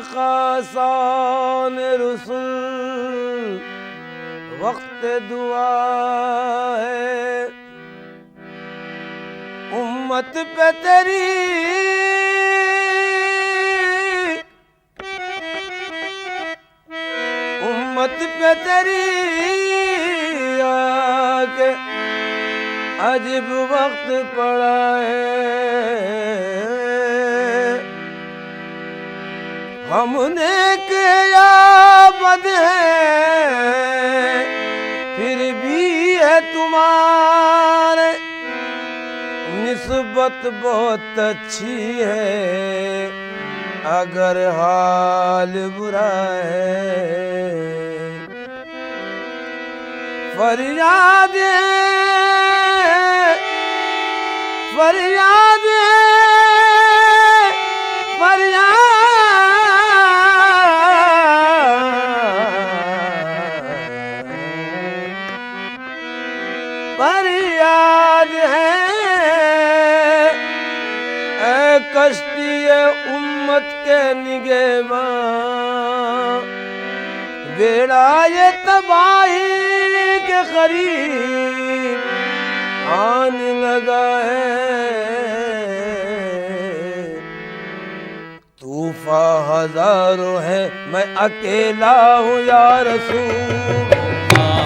खासान रसूल वक्त दुआ है उम्मत पे तेरी आके अजीब वक्त पड़ा है। हमने किया बद है फिर भी है तुम्हारे निस्बत बहुत अच्छी है अगर हाल बुरा है। फरियाद फरियाद फरियाद है ऐ कश्ती उम्मत के निगहबान बेड़ा ये तबाही के करीब आने लगा है। तूफान हजारों है मैं अकेला हूँ या रसूल।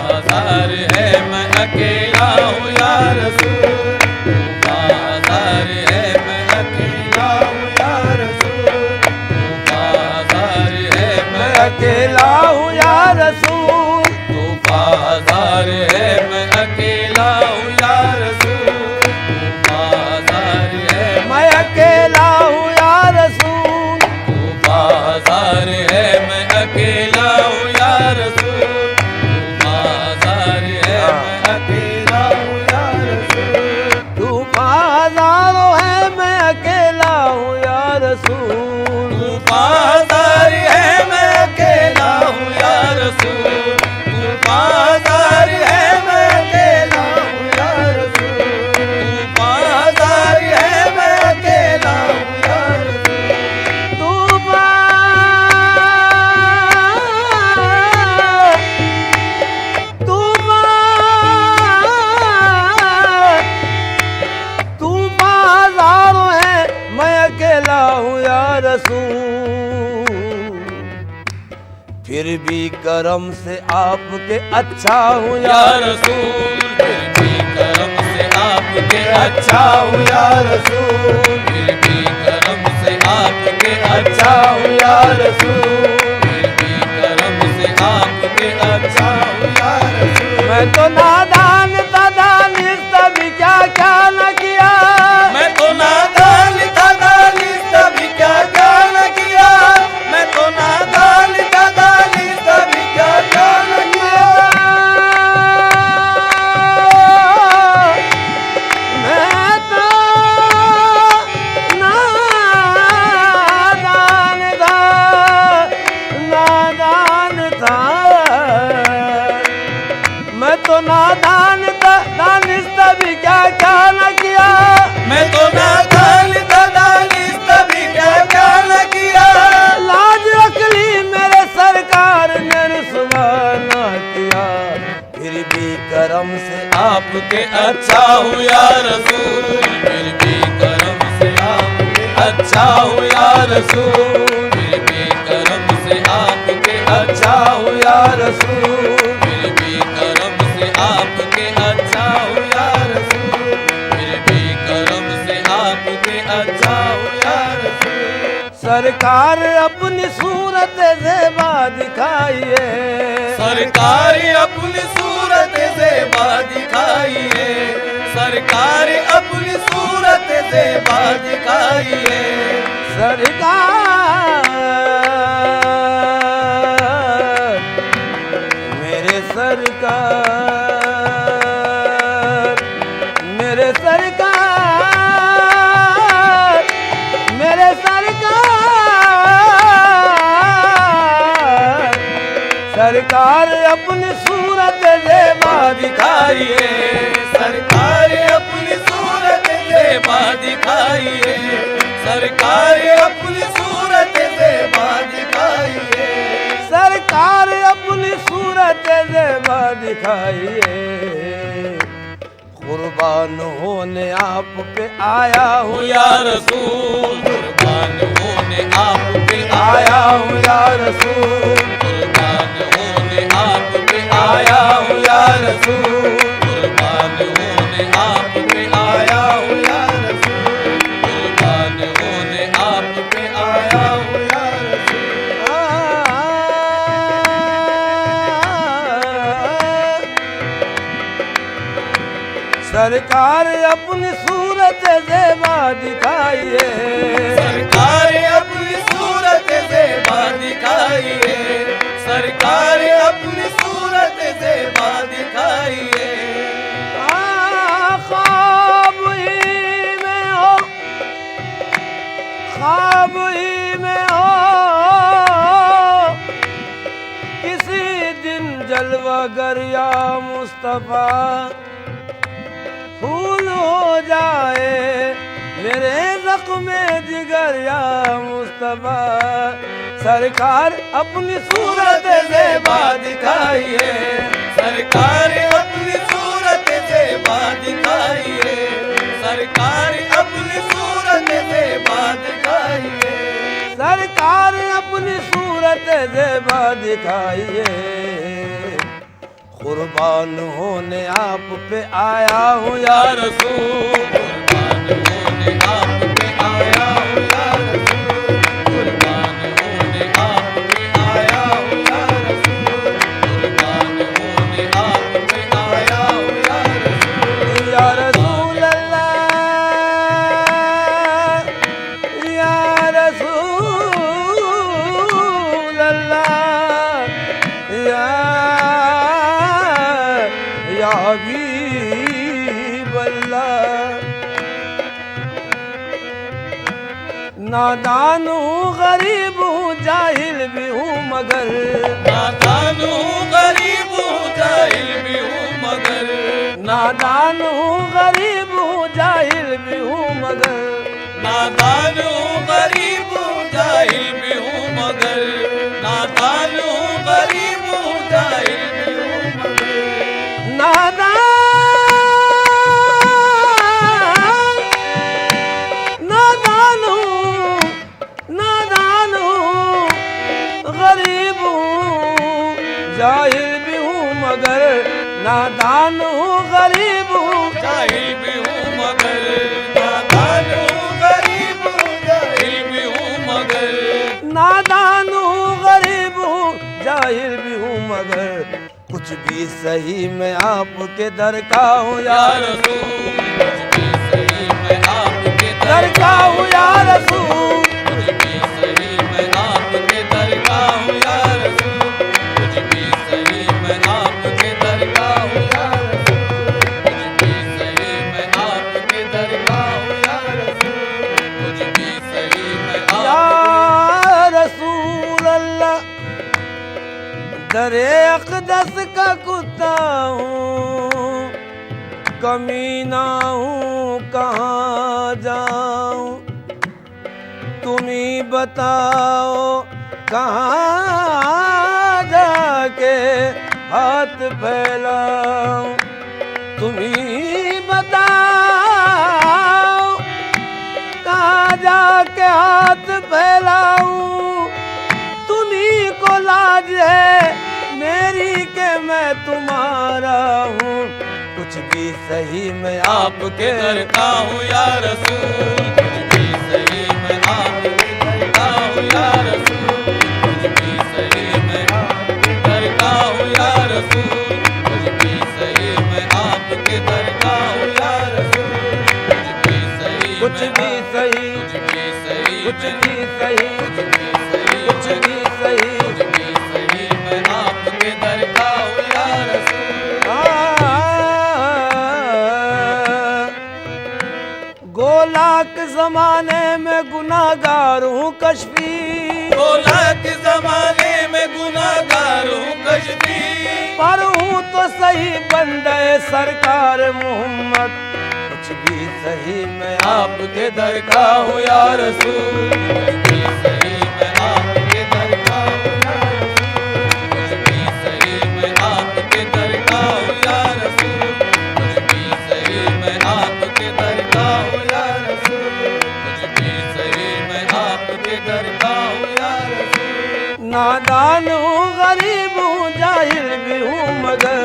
हजार है मैं अकेला हूँ या रसूल। हजार है मैं अकेला हूँ या रसूल। हजार है मैं अकेला हूँ या रसूल। हजार है मैं अकेला हूँ या रसूल। हजार है मैं अकेला हूँ या रसूल। हजार है मैं अकेला हूँ या रसूल। फिर भी करम से आपके अच्छा हूँ या रसूल। फिर भी करम से आपके अच्छा हूँ या रसूल। फिर भी करम से आपके अच्छा हूँ या रसूल। फिर भी करम से आपके अच्छा हूँ या रसूल। मैं तो नादान था दानिश भी क्या क्या न किया। मैं तो नादान था दानिश भी क्या क्या न किया। मैं तो नादान था दानिश भी क्या क्या न किया। मैं तो नादान था मैं तो नादान था दानिश भी क्या क्या न किया। मैं तो नादान था दानिश भी क्या क्या न किया। लाज अकली मेरे सरकार ने रुसवा न किया। फिर भी करम से आपके अच्छा हूँ या रसूल। फिर भी करम से आपके अच्छा हूँ या रसूल। फिर भी करम से आपके अच्छा हूँ या रसूल। फिर भी करम से आपके अच्छा हूँ या रसूल। फिर भी करम से आपके अच्छा हूँ या रसूल। सरकार अपनी सूरत ज़ेबा दिखाइए। सरकार अपनी सूरत ज़ेबा दिखाइए। सरकार अपनी सूरत ज़ेबा दिखाइए। सरकार मेरे सरकार मेरे सरकार मेरे सरकार सरकार अपनी सूरत ज़ेबा दिखाइए, सरकार अपनी सूरत ज़ेबा दिखाइए, सरकार अपनी सूरत ज़ेबा दिखाइए, सरकार अपनी सूरत ज़ेबा दिखाइए। कुर्बान होने आप पे आया हूँ या रसूल, कुर्बान होने आप पे आया हूँ या रसूल, कुर्बान होने आप पे आया हूँ या रसूल, कुर्बान होने आप पे आया हूँ या रसूल, कुर्बान होने आप पे आया हूँ या सरकार अपनी सूरत ज़ेबा दिखाइए, सरकार अपनी सूरत ज़ेबा दिखाइए, सरकार अपनी सूरत ज़ेबा दिखाइए। ख्वाब ही में हो, ख्वाब ही में हो, किसी दिन जलवागर या मुस्तफा फूल हो जाए मेरे ज़ख्मे जिगर या मुस्तफा। सरकार अपनी सूरत ज़ेबा दिखाइए, सरकार अपनी सूरत ज़ेबा दिखाइए, सरकार अपनी सूरत ज़ेबा दिखाइए, सरकार अपनी सूरत ज़ेबा दिखाइए। कुर्बान होने आप पे आया हूँ या रसूल, कुर्बान होने आप पे आया हूँ या रसूल, कुर्बान होने आप पे आया हूँ या रसूल, कुर्बान होने आप पे आया हूँ या रसूल, या रसूल अल्लाह, या रसूल अल्लाह, या हबीब अल्लाह। नादान हूँ गरीब हूँ जाहिल भी हूँ मगर, नादान हूँ गरीब हूँ जाहिल भी हूँ मगर, नादान हूँ गरीब हूँ जाहिल भी हूँ मगर, नादान हूँ गरीब हूँ जाहिल भी हूँ मगर, नादान हूँ गरीब हूँ जाहिल भी हूँ मगर, नादान हूँ गरीब हूँ जाहिल भी हूँ मगर, नादान हूँ गरीब हूँ जाहिल भी हूँ मगर, नादान हूँ गरीब हूँ जाहिल भी हूँ मगर, नादान हूँ गरीब हूँ जाहिल भी हूँ मगर, कुछ भी सही मैं आपके दर का हूँ या रसूल, कुछ भी सही मैं आपके दर का हूँ या रसूल, कुछ भी सही मैं आपके दर का हूँ या रसूल, कुछ भी सही मैं आपके दर का हूँ या रसूल, कुछ भी सही मैं आपके दर का हूँ या रसूल, कुछ भी सही मैं या रसूल अल्लाह। दरे अक़दस का कुत्ता हूँ, कमीना हूँ, कहाँ जाऊँ तुम ही बताओ, कहाँ जाके हाथ फैलाऊं, तुम ही बताओ, कहाँ जाके हाथ फैलाऊं, तुम ही को लाज है मेरी के मैं तुम्हारा हूँ, कुछ भी सही मैं आपके दर का हूँ या रसूल, कुछ भी सही मैं आपके दर का हूँ या रसूल, कुछ भी सही मैं आपके दर का हूँ या रसूल, कुछ भी सही मैं आपके दर का हूँ या रसूल, कुछ भी सही, कुछ भी सही, कुछ भी सही, कुछ भी सही, कुछ भी सही, कुछ भी सही, कुछ भी सही मैं आपके दर का हूँ या रसूल। गोलाक जमाने में गुनाहगार हूँ कश्फी, गोलाक जमाने में गुनाहगार हूँ कश्फी, सही बंदे सरकार मोहम्मद, कुछ भी सही मैं आपके दर का हूँ या रसूल, कुछ भी सही मैं आपके दर का हूँ या रसूल, कुछ भी सही मैं आपके दर का हूँ या रसूल, कुछ भी सही मैं आपके दर का हूँ या रसूल, कुछ भी सही मैं आपके दर का हूँ या रसूल। नादान हूँ गरीब हूँ जाहिल भी हूँ मगर,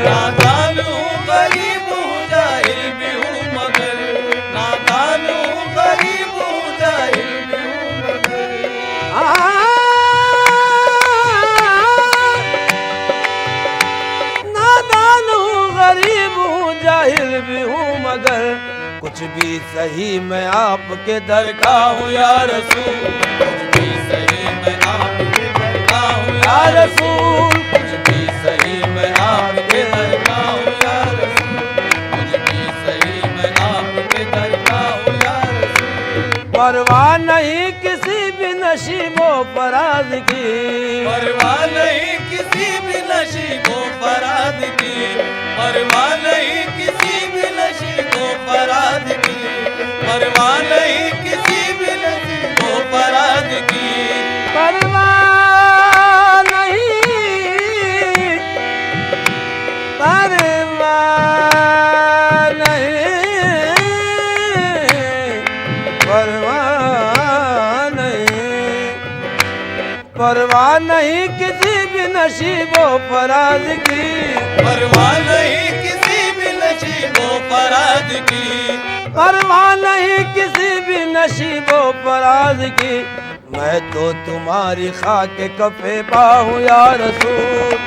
नादान हूँ गरीब हूँ जाहिल भी हूँ मगर, नादान हूँ गरीब हूँ जाहिल भी हूँ मगर, नादान हूँ गरीब हूँ जाहिल भी हूँ मगर, कुछ भी सही मैं आपके दर का का हूँ या रसूल, कुछ भी सही मैं आपके दर का हूँ या रसूल, कुछ भी सही मैं आपके दर का हूँ या रसूल, कुछ भी सही मैं आपके दर का हूँ या रसूल। परवाह नहीं किसी भी नसीबों फराज की, परवाह नहीं किसी भी नसीबों फराद की, परवाह नहीं किसी भी नसीबों फराद की, परवाह नहीं किसी भी नसीबों फराद की, परवाह नहीं, परवाह नहीं, परवाह नहीं, परवाह नहीं किसी भी नसीबों फराज की, परवाह नहीं किसी भी नसीबों फराद की, परवाह नहीं किसी भी नसीबों फराज की, मैं तो तुम्हारी खाक कफे पाऊँ या रसूल,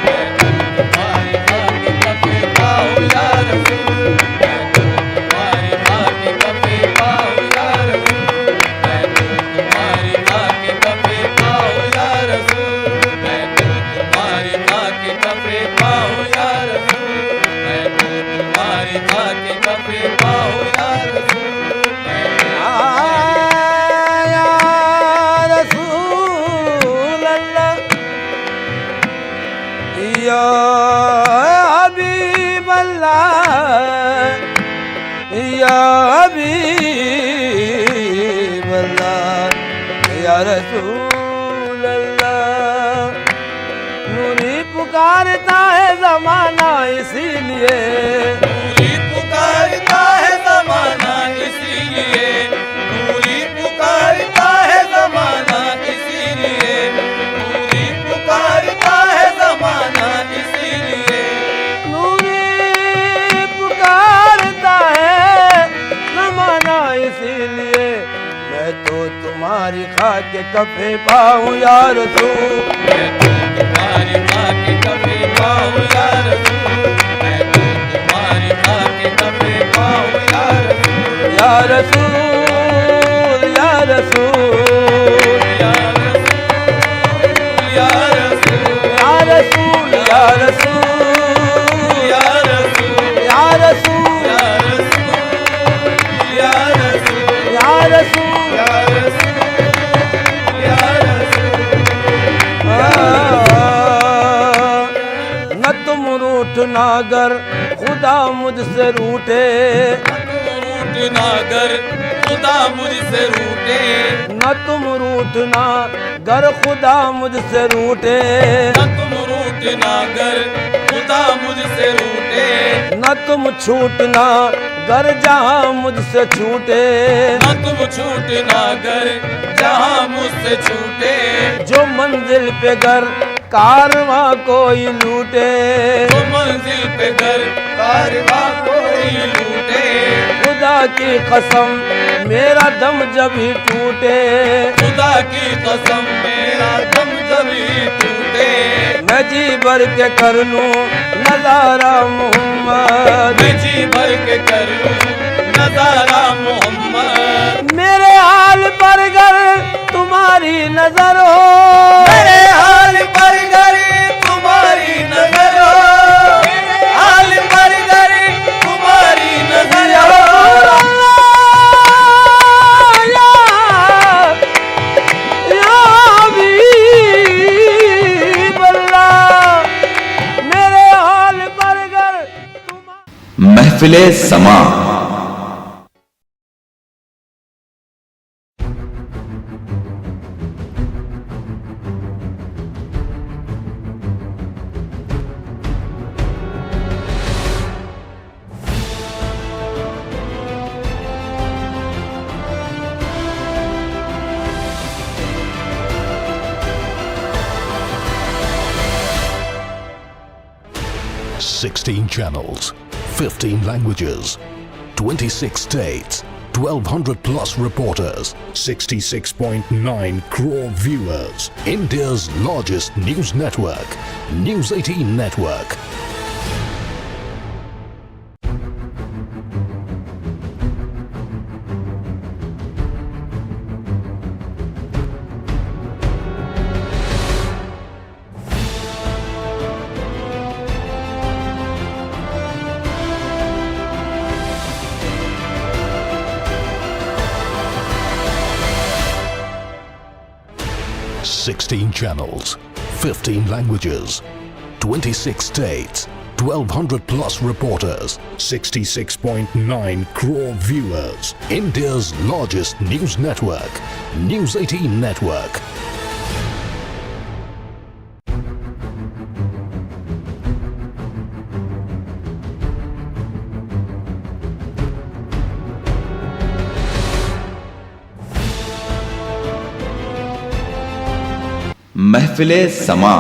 तुम्हारी खाके कफे पाऊँ या रसूल, मैं तो तुम्हारी खाके कफे पाऊँ या रसूल, मैं तो तुम्हारी खाके कफे पाऊँ या रसूल, मैं तो तुम्हारी खाके कफे पाऊँ या रसूल, मैं तो तुम्हारी खाके कफे पाऊँ या रसूल, मैं तो या रसूल अल्लाह, या हबीब अल्लाह, या हबीब अल्लाह, या रसूल अल्लाह। नूरी पुकारता है जमाना इसीलिए, नूरी पुकारता है ज़माना इसीलिए, नूरी पुकारता है ज़माना इसीलिए, नूरी पुकारता है ज़माना इसीलिए, नूरी पुकारता है जमाना इसीलिए, मैं तो तुम्हारी खाक कफे पाऊँ या रसूल, मैं तो तुम्हारी खाके कफे पाऊँ या रसूल, मैं तो तुम्हारी खाके कफे पाऊँ या रसूल, या रसूल, या रसूल, या रसूल, या रसूल, या रसूल, या रसूल, या रसूल, या रसूल, या रसूल, या रसूल, या रसूल, या रसूल, न तुम रूठना गर खुदा मुझसे रूठे, रूठना गर खुदा मुझसे रूठे, न तुम रूठना गर खुदा मुझसे रूठे, न तुम रूठना गर खुदा मुझसे रूठे, न तुम छूटना गर जहाँ मुझसे छूटे, न तुम छूटना गर जहाँ मुझसे छूटे, जो मंजिल पे गर कारवां कोई लूटे, तो मंजिल पे घर कारवां कोई लूटे, खुदा की कसम मेरा दम जब ही टूटे, खुदा की कसम मेरा दम जभी टूटे, मैं जी भर के कर लूं नजारा मोहम्मद, मैं जी भर के कर लूं नजारा मोहम्मद, मेरे हाल पर गर तुम्हारी नजर हो, मेरे हाल पर गर तुम्हारी नजर हो, मेरे हाल पर गर तुम्हारी नजर हो, या हबीब अल्लाह, मेरे हाल पर गर महफिले समा। Sixteen channels, 15 languages, 26 states, 1200 plus reporters, 66.9 crore viewers. India's largest news network, News 18 Network. Sixteen channels, 15 languages, 26 states, 1200 plus reporters, 66.9 crore viewers. India's largest news network, News 18 Network. महफिले समा।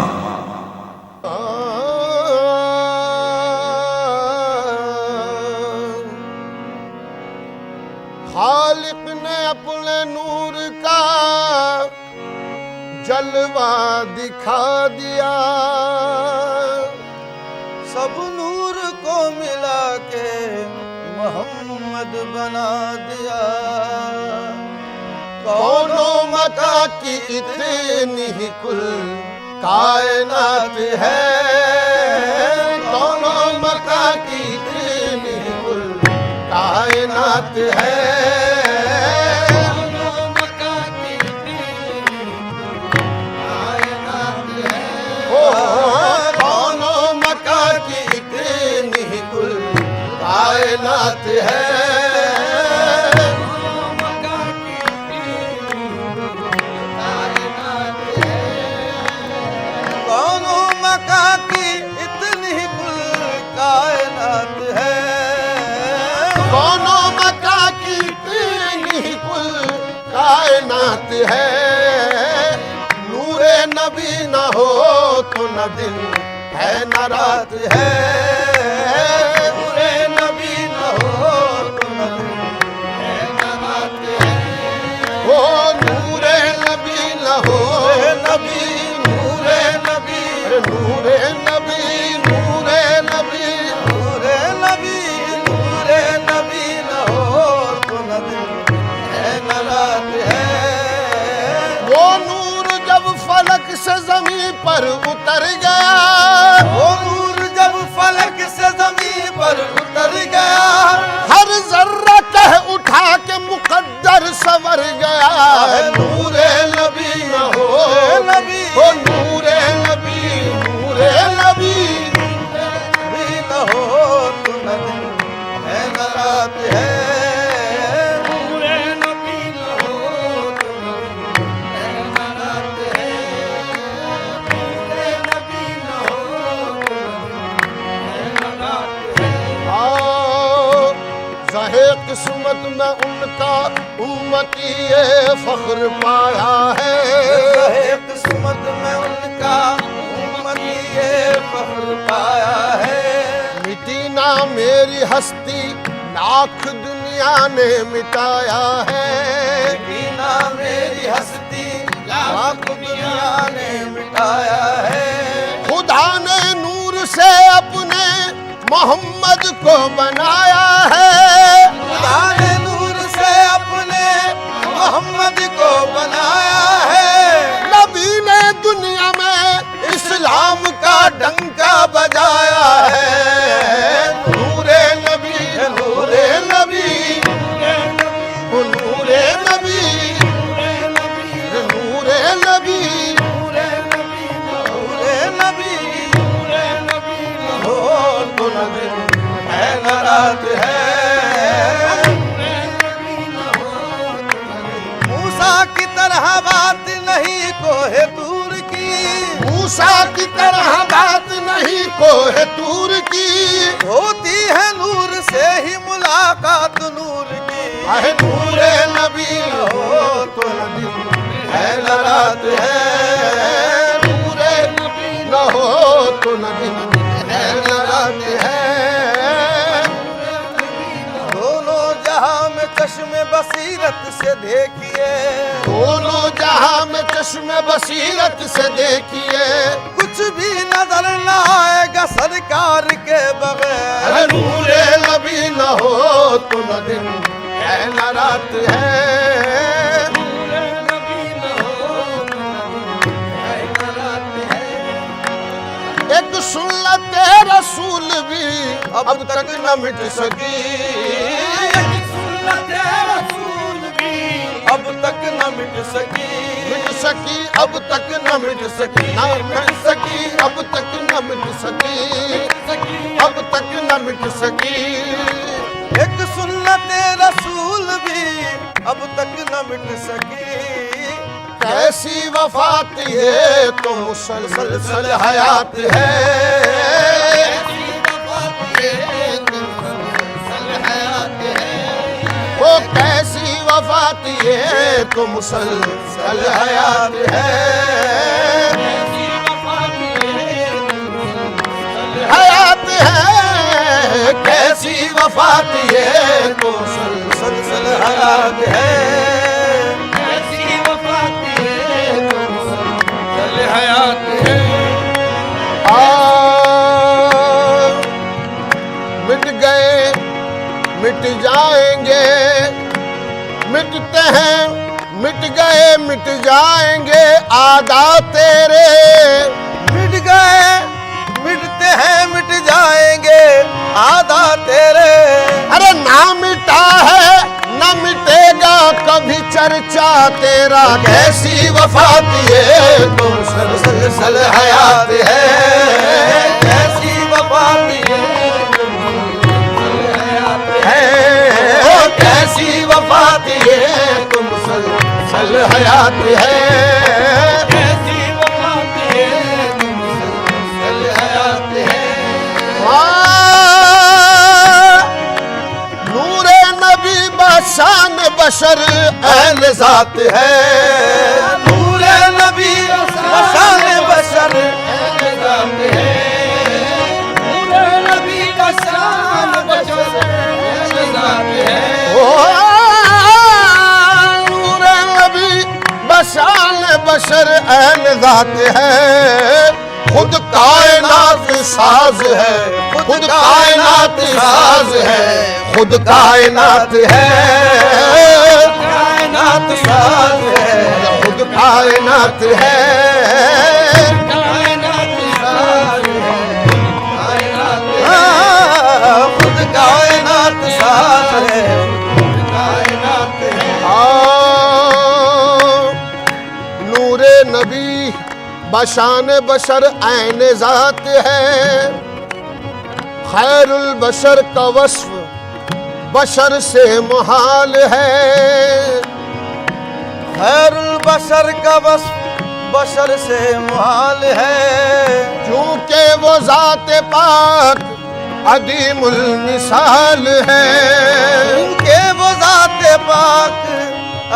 खालिक ने अपने नूर का जलवा दिखा दिया, सब नूर को मिला के मोहम्मद बना दिया। कौनो मका की इतनी ही कुल कायनात है, कौनो मका की इतनी ही कुल कायनात है, कौनो मका की इतनी कायनात है, ओ कौनो मका की इतनी ही कुल कायनात है। कायनात है, नूरे नबी न हो तो न दिन है न रात है, नूरे नबी न हो तो न दिन है न रात है, ओ नूरे नबी न हो नबी, नूरे नबी, नूरे नबी, नूरे नबी, नूरे नबी, नूरे नबी न हो तो न दिन है न रात है। वो नूर जब फलक से ज़मीं पर उतर गया, वो नूर जब फलक से ज़मीं पर उतर गया, हर जर्रा कह उठा के मुकद्दर संवर गया। नूरे नबी न हो नबी, ओ नूरे नबी, नूरे नबी, नबी न हो तो न दिन है न रात है। किस्मत में उनका उम्मती ये फख्र पाया है, किस्मत में उनका उम्मती ये फख्र पाया है। मिटी ना मेरी हस्ती लाख दुनिया ने मिटाया है, मिटी ना मेरी हस्ती लाख दुनिया ने मिटाया है। खुदा ने नूर से अपने मोहम्मद को बनाया है, खुदा ने नूर से अपने मोहम्मद को बनाया है। नबी ने दुनिया में इस्लाम का डंका बजाया है। नूरे नबी, नूरे नबी, नूरे नबी, नूरे नबी, नूरे नबी हो तो न दिन है न रात कोहे दूर की, मूसा की तरह बात नहीं कोहे दूर की, होती है नूर से ही मुलाकात नूर की। आहे नूरे नबी न हो तो न दिन है न रात है, नूरे नबी न हो तो न दिन है न रात है। दोनों जहां में चश्मे बसीरत से देखिए, दोनों जहां में चश्मे बसीरत से देखिए, कुछ भी नजर न आएगा सरकार के बगैर। अरे नूरे नबी न हो तो न दिन है न रात है, नूरे नबी न हो तो न दिन है न रात है। एक सुन्नत रसूल भी अब तक न मिट सकी, एक सुन्नत रसूल भी अब तक न मिट सकी, मिट सकी अब तक न मिट सकी, न मिट सकी अब तक न मिट सकी, अब तक न मिट सकी। एक सुन्नत रसूल भी अब तक न मिट सकी। कैसी वफात ये तो मुसलसल हयात है, वो कैसी वफात ये तो मुसलसल हयात है, हयात है। कैसी वफात ये तो मुसलसल हयात है, मिट गए मिट जाएंगे, मिटते हैं मिट गए मिट जाएंगे आदा तेरे, मिट गए मिटते हैं मिट जाएंगे आधा तेरे। अरे ना मिटा है ना मिटेगा कभी चर्चा तेरा, कैसी वफात ये तो मुसलसल हयात है, कैसी वफात ये है, ओ कैसी वफात ये तो मुसलसल हयात है, कैसी वफात ये तो मुसलसल हयात है। नूरे नबी बशान बशर ऐन ज़ात है, नूरे नबी बशान बशर ऐन ज़ात है, नूरे नबी बशान बशर ऐन ज़ात है। ओ नूरे नबी बशान बशर ऐन ज़ात है, खुद कायनात साज है, खुद कायनात साज है, खुद कायनात है, कायनात साज है, खुद कायनात है, कायनात साज है, हाँ, खुद कायनात साज है, खुद कायनात है। नूरे नबी बशान बशर ऐन ज़ात है, खैरुल बशर का वस्फ बशर से मुहाल है, खैरुल बशर का वस्फ बशर से मुहाल है, क्योंकि वो ज़ात पाक अदीमुल मिसाल है, उनके वो ज़ात पाक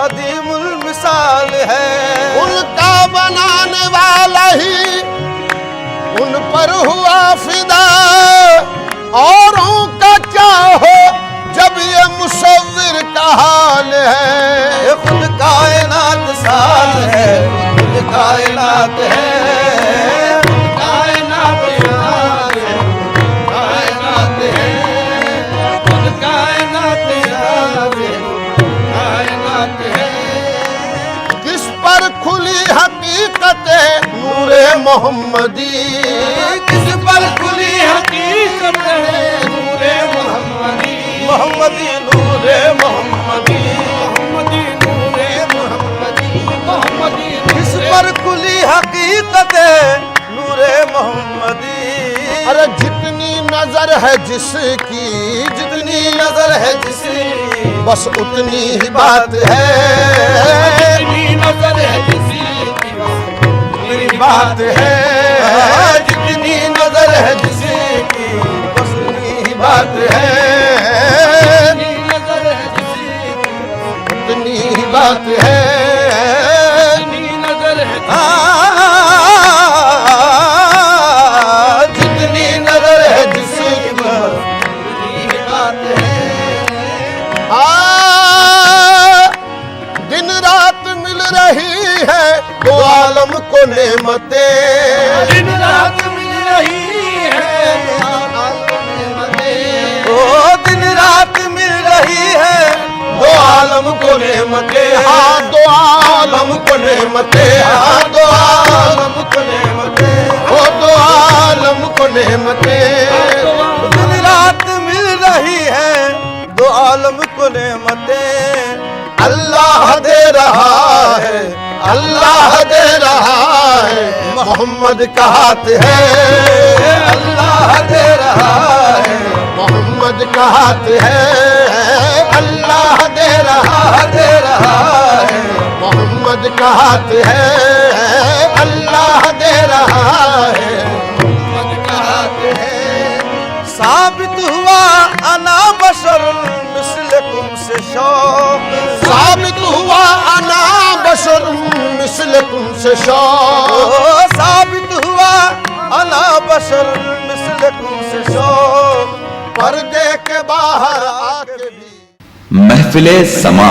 अदीमुल मिसाल है। उनका बनाने वाला ही उन पर हुआ फिदा, औरों का क्या हो जब ये मुसव्विर का हाल है, ये खुद कायनात साज है, खुद कायनात है, कायनात साज है, कायनात है, खुद कायनात साज है, कायनात है। किस पर खुली हकीकत नूरे मोहम्मदी, किस पर खुली हकीकत है नूरे मोहम्मदी, मोहम्मदी नूरे मोहम्मदी, मोहम्मदी नूरे मोहम्मदी, मोहम्मदी। किस पर खुली हकीकत है नूरे मोहम्मदी। अरे जितनी नजर है जिसकी, जितनी नजर है जिसकी, बस उतनी ही बात है, जितनी नजर है जिसकी बात है, जितनी नजर है जिसकी बस उतनी बात है, नजर है जिसकी उतनी बात है, नजर है जितनी नजर है जिसकी बस उतनी बात है। दिन रात मिल रही है दो आलम को नेमतें, दिन रात मिल रही है ओ दिन रात मिल रही है दो आलम को नेमतें, हाँ दो आलम को नेमतें, हाँ दो आलम को नेमतें, ओ दो आलम को नेमतें। दिन रात मिल रही है दो आलम को नेमतें, अल्लाह दे रहा है, अल्लाह दे रहा है, मोहम्मद का हाथ है, अल्लाह दे रहा है, मोहम्मद का हाथ है, अल्लाह दे रहा है, मोहम्मद का हाथ है, अल्लाह दे रहा है, मोहम्मद का हाथ है। साबित हुआ अना बशर मिस्लकुम से शौक, साबित हुआ अना बशर मिस्लकुम से शौक, साबित हुआ अना बशर मिस्लकुम से शौक, पर्दे के बाहर आके भी महफिले समा।